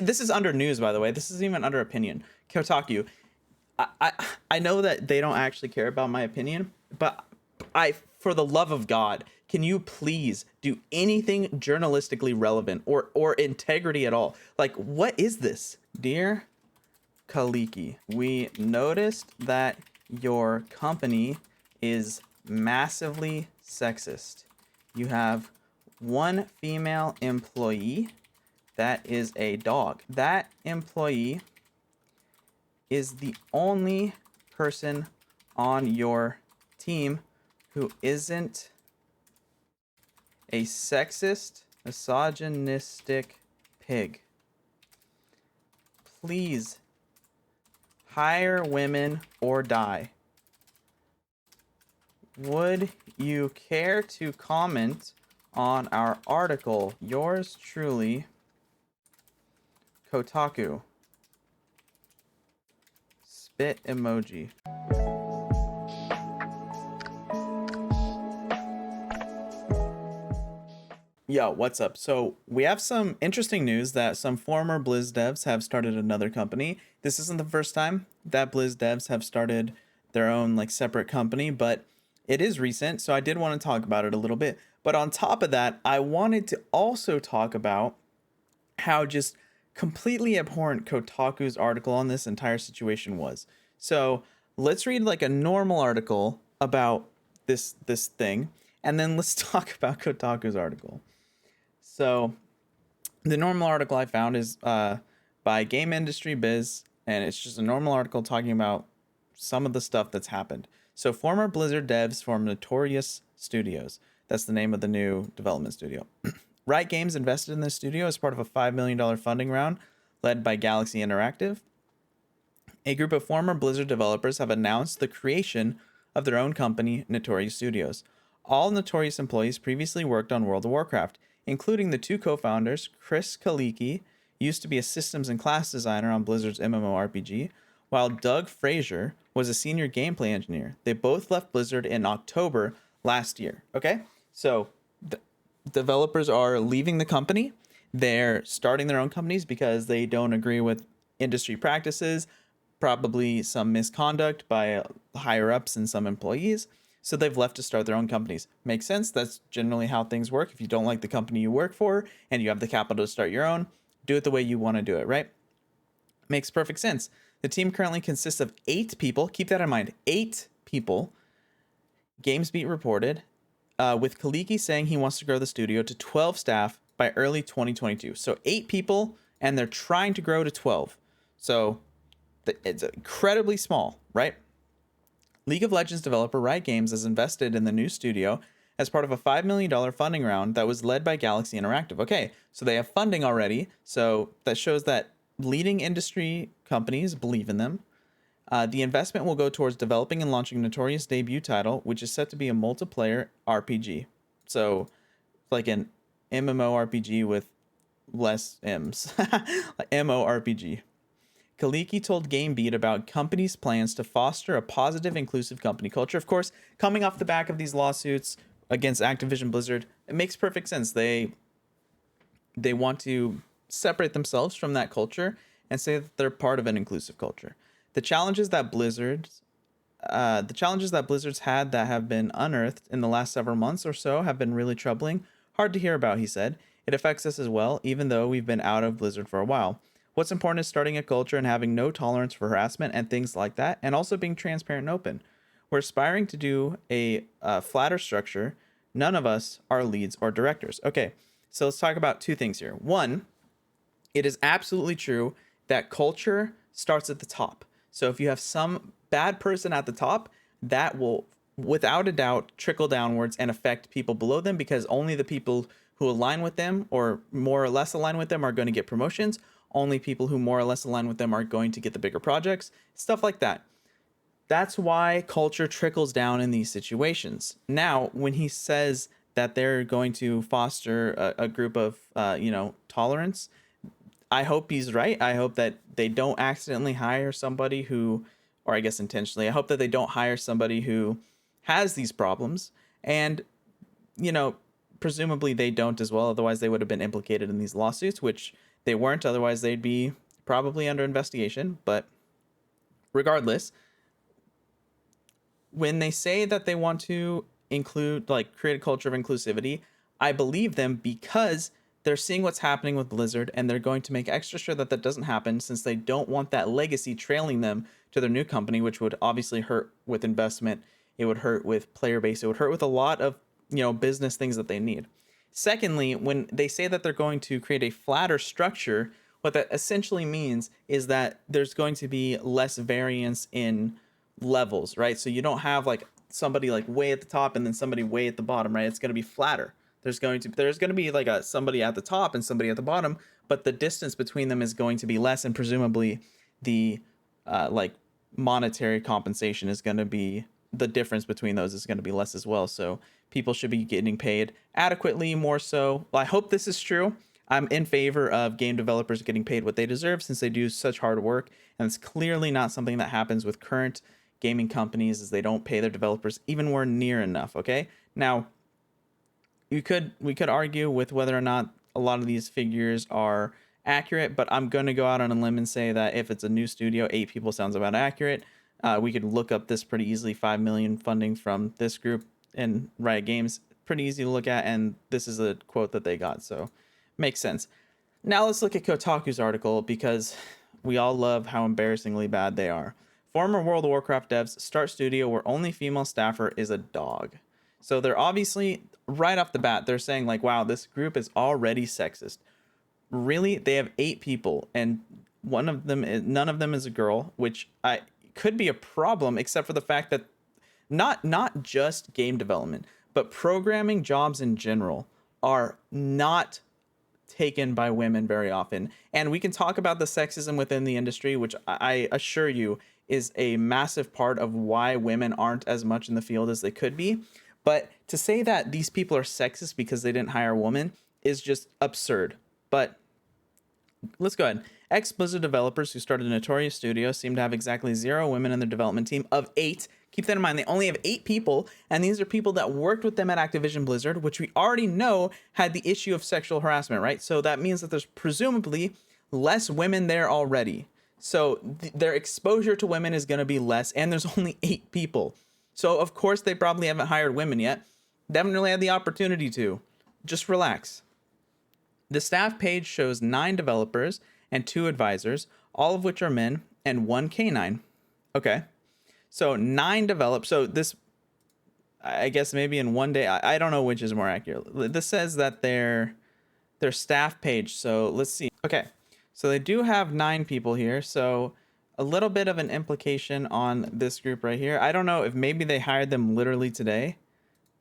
This is under news, by the way. This isn't even under opinion. Kotaku. I know that they don't actually care about my opinion, but for the love of God, can you please do anything journalistically relevant or integrity at all? Like, what is this? Dear Kaliki, we noticed that your company is massively sexist. You have one female employee that is a dog. That employee is the only person on your team who isn't a sexist, misogynistic pig. Please hire women or die. Would you care to comment on our article? Yours truly, Kotaku. Spit emoji. Yo, what's up? So we have some interesting news that some former Blizz devs have started another company. This isn't the first time that Blizz devs have started their own like separate company, but it is recent, so I did want to talk about it a little bit. But on top of that, I wanted to also talk about how just completely abhorrent Kotaku's article on this entire situation was. So let's read like a normal article about this thing, and then let's talk about Kotaku's article. So the normal article I found is by Game Industry Biz, and it's just a normal article talking about some of the stuff that's happened. So former Blizzard devs form Notorious Studios. That's the name of the new development studio. Riot Games invested in this studio as part of a $5 million funding round led by Galaxy Interactive. A group of former Blizzard developers have announced the creation of their own company, Notorious Studios. All Notorious employees previously worked on World of Warcraft, including the two co-founders. Chris Kaliki used to be a systems and class designer on Blizzard's MMORPG, while Doug Frazier was a senior gameplay engineer. They both left Blizzard in October last year. Okay, so developers are leaving the company. They're starting their own companies because they don't agree with industry practices, probably some misconduct by higher ups and some employees. So they've left to start their own companies. Makes sense. That's generally how things work. If you don't like the company you work for and you have the capital to start your own, do it the way you want to do it, right? Makes perfect sense. The team currently consists of 8 people. Keep that in mind. 8 people. GamesBeat reported, with Kaliki saying he wants to grow the studio to 12 staff by early 2022. So 8 people, and they're trying to grow to 12. So it's incredibly small, right? League of Legends developer Riot Games has invested in the new studio as part of a $5 million funding round that was led by Galaxy Interactive. Okay, so they have funding already, so that shows that leading industry companies believe in them. The investment will go towards developing and launching Notorious' debut title, which is set to be a multiplayer RPG. So, like an MMORPG with less M's. Like MORPG. Kaliki told GameBeat about company's plans to foster a positive, inclusive company culture. Of course, coming off the back of these lawsuits against Activision Blizzard, it makes perfect sense. They want to separate themselves from that culture and say that they're part of an inclusive culture. The challenges that Blizzard's had that have been unearthed in the last several months or so have been really troubling. Hard to hear about, he said. It affects us as well, even though we've been out of Blizzard for a while. What's important is starting a culture and having no tolerance for harassment and things like that, and also being transparent and open. We're aspiring to do a flatter structure. None of us are leads or directors. Okay, so let's talk about 2 things here. One, it is absolutely true that culture starts at the top. So if you have some bad person at the top, that will, without a doubt, trickle downwards and affect people below them, because only the people who align with them or more or less align with them are going to get promotions. Only people who more or less align with them are going to get the bigger projects, stuff like that. That's why culture trickles down in these situations. Now, when he says that they're going to foster a group of, tolerance, I hope he's right. I hope that they don't accidentally hire somebody who, or I guess intentionally, I hope that they don't hire somebody who has these problems. And, presumably they don't as well. Otherwise, they would have been implicated in these lawsuits, which They weren't, otherwise they'd be probably under investigation. But regardless, when they say that they want to include, like, create a culture of inclusivity, I believe them because they're seeing what's happening with Blizzard, and they're going to make extra sure that that doesn't happen, since they don't want that legacy trailing them to their new company, which would obviously hurt with investment. It would hurt with player base. It would hurt with a lot of, business things that they need. Secondly, when they say that they're going to create a flatter structure, what that essentially means is that there's going to be less variance in levels, right? So you don't have like somebody like way at the top and then somebody way at the bottom, right? It's going to be flatter. There's going to be like somebody at the top and somebody at the bottom, but the distance between them is going to be less, and presumably the like monetary compensation is going to be, the difference between those is going to be less as well. So people should be getting paid adequately, more so. Well, I hope this is true. I'm in favor of game developers getting paid what they deserve, since they do such hard work, and it's clearly not something that happens with current gaming companies, as they don't pay their developers even near enough. Okay, now we could argue with whether or not a lot of these figures are accurate, but I'm going to go out on a limb and say that if it's a new studio, 8 people sounds about accurate. We could look up this pretty easily. 5 million funding from this group in Riot Games, pretty easy to look at, and this is a quote that they got, so makes sense. Now let's look at Kotaku's article, because we all love how embarrassingly bad they are. Former World of Warcraft devs start studio where only female staffer is a dog. So they're obviously, right off the bat, they're saying like, wow, this group is already sexist. Really? They have 8 people, and none of them is a girl, which could be a problem, except for the fact that not just game development, but programming jobs in general are not taken by women very often. And we can talk about the sexism within the industry, which I assure you is a massive part of why women aren't as much in the field as they could be. But to say that these people are sexist because they didn't hire a woman is just absurd. But let's go ahead. Ex-Blizzard developers who started Notorious Studios seem to have exactly 0 women in their development team of 8. Keep that in mind. They only have 8 people, and these are people that worked with them at Activision Blizzard, which we already know had the issue of sexual harassment, right? So that means that there's presumably less women there already. So their exposure to women is going to be less, and there's only 8 people. So of course they probably haven't hired women yet. They haven't really had the opportunity to. Just relax. The staff page shows 9 developers and 2 advisors, all of which are men, and 1 canine. Okay. So 9 develop. So this, I guess maybe in one day, I don't know which is more accurate. This says that their staff page. So let's see. Okay. So they do have 9 people here. So a little bit of an implication on this group right here. I don't know if maybe they hired them literally today.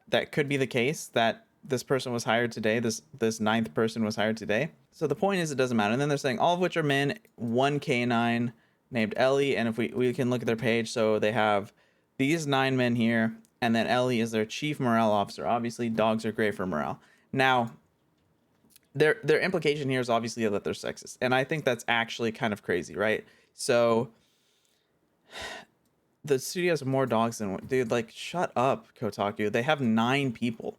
That could be the case, that this person was hired today. This 9th person was hired today. So the point is, it doesn't matter. And then they're saying all of which are men, 1 canine named Ellie. And if we can look at their page, so they have these 9 men here, and then Ellie is their chief morale officer. Obviously, dogs are great for morale. Now, their implication here is obviously that they're sexist, and I think that's actually kind of crazy, right? So the studio has more dogs than, dude, like, shut up, Kotaku. They have 9 people.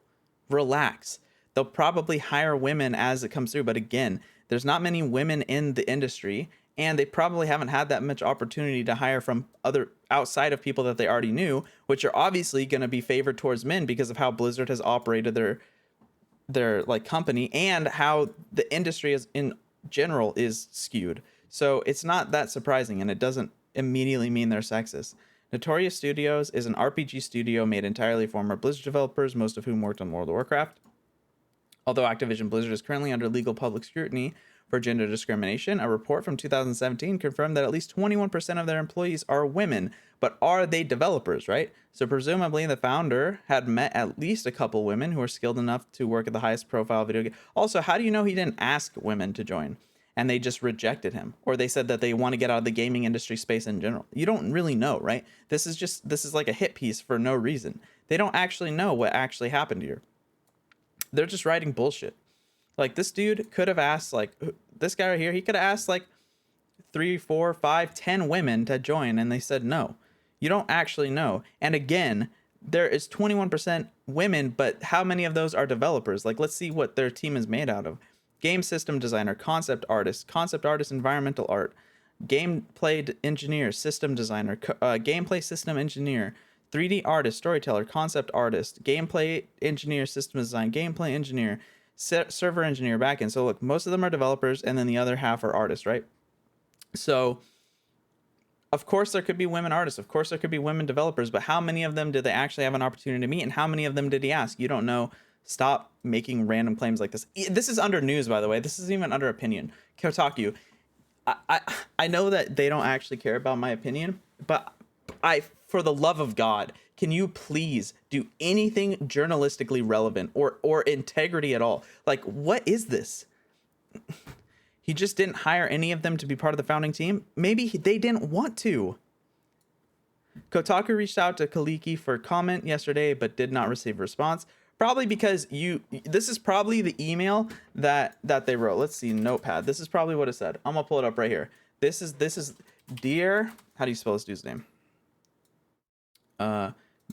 Relax. They'll probably hire women as it comes through, but again, there's not many women in the industry, and they probably haven't had that much opportunity to hire from other outside of people that they already knew, which are obviously going to be favored towards men because of how Blizzard has operated their like company, and how the industry is in general is skewed. So it's not that surprising, and it doesn't immediately mean they're sexist. Notorious Studios is an RPG studio made entirely of former Blizzard developers, most of whom worked on World of Warcraft. Although Activision Blizzard is currently under legal public scrutiny for gender discrimination, a report from 2017 confirmed that at least 21% of their employees are women. But are they developers, right? So presumably the founder had met at least a couple women who are skilled enough to work at the highest profile video game. Also, how do you know he didn't ask women to join and they just rejected him? Or they said that they want to get out of the gaming industry space in general. You don't really know, right? This is like a hit piece for no reason. They don't actually know what actually happened here. They're just writing bullshit. Like, this dude could have asked, like, this guy right here, he could have asked like 3, 4, 5, 10 women to join, and they said no. You don't actually know. And again, there is 21% women, but how many of those are developers? Like, let's see what their team is made out of. game system designer, concept artist, environmental art, gameplay engineer, system designer, gameplay system engineer, 3D artist, storyteller, concept artist, gameplay engineer, system design, gameplay engineer, server engineer, backend. So look, most of them are developers, and then the other half are artists, right? So of course there could be women artists, of course there could be women developers, but how many of them did they actually have an opportunity to meet, and how many of them did he ask? You don't know. Stop making random claims like this. This is under news, by the way. This isn't even under opinion. Kotaku. I know that they don't actually care about my opinion, but for the love of God, can you please do anything journalistically relevant or integrity at all? Like, what is this? He just didn't hire any of them to be part of the founding team. Maybe they didn't want to. Kotaku reached out to Kaliki for comment yesterday, but did not receive a response. Probably because this is probably the email that they wrote. Let's see, notepad. This is probably what it said. I'm gonna pull it up right here. This is dear, how do you spell this dude's name?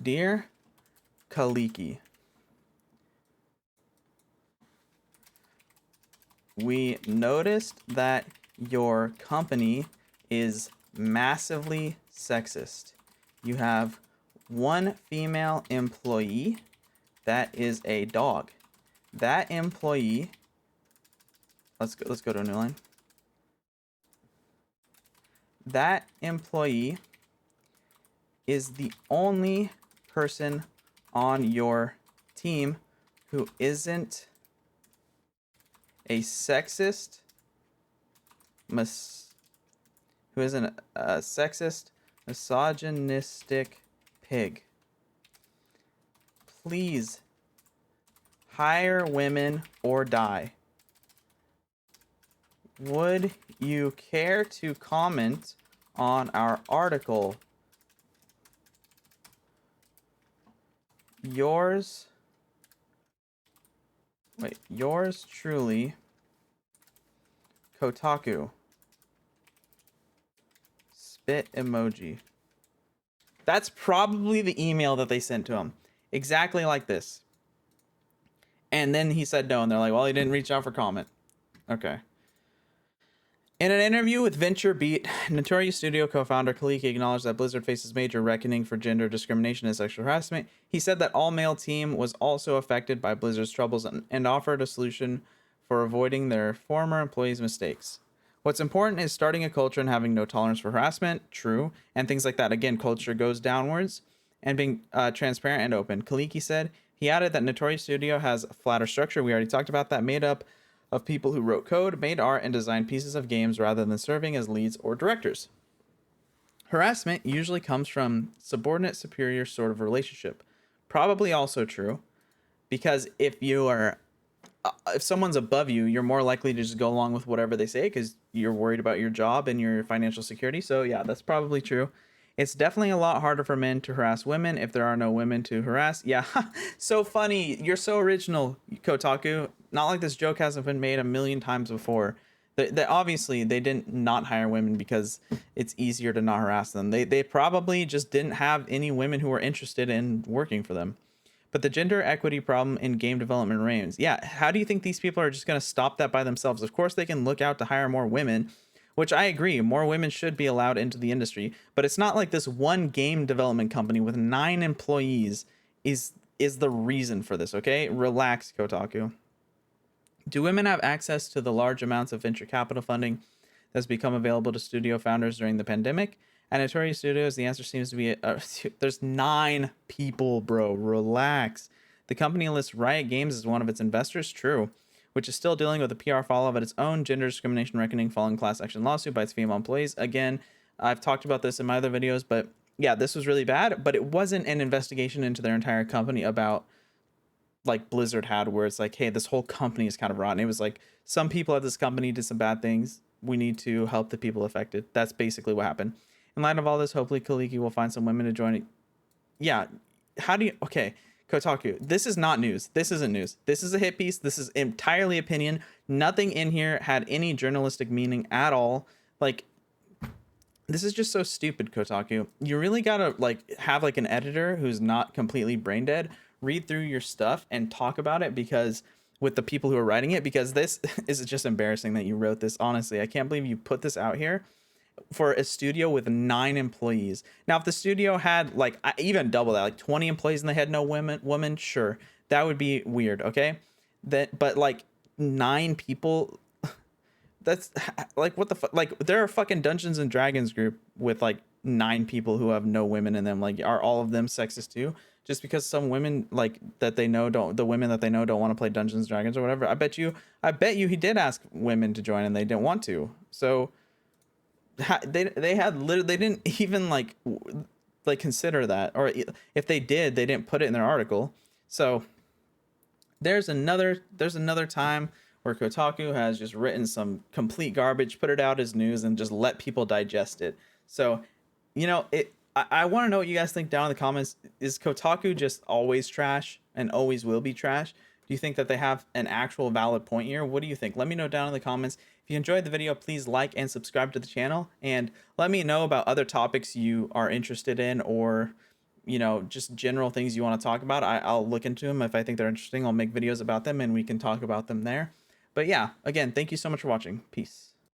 Dear Kaliki. We noticed that your company is massively sexist. You have one female employee that is a dog. That employee, let's go to a new line. That employee is the only person on your team who isn't a sexist, misogynistic pig. Please hire women or die. Would you care to comment on our article? Yours truly, Kotaku. Spit emoji. That's probably the email that they sent to him. Exactly like this. And then he said no, and they're like, well, he didn't reach out for comment. Okay. In an interview with VentureBeat, Notorious Studio co-founder Kaliki acknowledged that Blizzard faces major reckoning for gender discrimination and sexual harassment. He said that all-male team was also affected by Blizzard's troubles and offered a solution for avoiding their former employees' mistakes. What's important is starting a culture and having no tolerance for harassment, true, and things like that. Again, culture goes downwards, and being transparent and open. Kaliki said. He added that Notorious Studio has a flatter structure. We already talked about that, made up of people who wrote code, made art, and designed pieces of games rather than serving as leads or directors. Harassment usually comes from subordinate superior sort of relationship. Probably also true, because if someone's above you, you're more likely to just go along with whatever they say because you're worried about your job and your financial security. So yeah, that's probably true. It's definitely a lot harder for men to harass women if there are no women to harass. Yeah, so funny. You're so original, Kotaku. Not like this joke hasn't been made a million times before. Obviously, they didn't not hire women because it's easier to not harass them. They probably just didn't have any women who were interested in working for them. But the gender equity problem in game development remains. Yeah, how do you think these people are just going to stop that by themselves? Of course, they can look out to hire more women, which I agree, more women should be allowed into the industry, but it's not like this one game development company with 9 employees is the reason for this, okay? Relax, Kotaku. Do women have access to the large amounts of venture capital funding that's become available to studio founders during the pandemic? At Notorious Studios, the answer seems to be there's 9 people, bro. Relax. The company lists Riot Games as one of its investors, true, which is still dealing with a PR fallout of its own gender discrimination reckoning following class action lawsuit by its female employees. Again, I've talked about this in my other videos, but yeah, this was really bad, but it wasn't an investigation into their entire company about like Blizzard had, where it's like, hey, this whole company is kind of rotten. It was like, some people at this company did some bad things. We need to help the people affected. That's basically what happened. In light of all this, hopefully Kaliki will find some women to join it. Yeah. Okay, Kotaku, this is not news. This isn't news. This is a hit piece. This is entirely opinion. Nothing in here had any journalistic meaning at all. Like, this is just so stupid, Kotaku. You really gotta have an editor who's not completely brain dead read through your stuff and talk about it, because with the people who are writing it, because this is just embarrassing that you wrote this. Honestly, I can't believe you put this out here for a studio with 9 employees. Now, if the studio had like even double that, like 20 employees, and they had no women, sure, that would be weird. Okay, but like 9 people, that's like, what the fuck? Like, there are fucking Dungeons and Dragons group with like 9 people who have no women in them. Like, are all of them sexist too? Just because some women like that they know don't the women that they know don't want to play Dungeons and Dragons or whatever. I bet you he did ask women to join and they didn't want to. So they had literally, they didn't even like consider that, or if they did, they didn't put it in their article. So there's another time where Kotaku has just written some complete garbage, put it out as news, and just let people digest it. So, I want to know what you guys think down in the comments. Is Kotaku just always trash and always will be trash? Do you think that they have an actual valid point here? What do you think? Let me know down in the comments. If you enjoyed the video, please like and subscribe to the channel, and let me know about other topics you are interested in, or just general things you want to talk about. I'll look into them. If I think they're interesting, I'll make videos about them and we can talk about them there. But yeah, again, thank you so much for watching. Peace.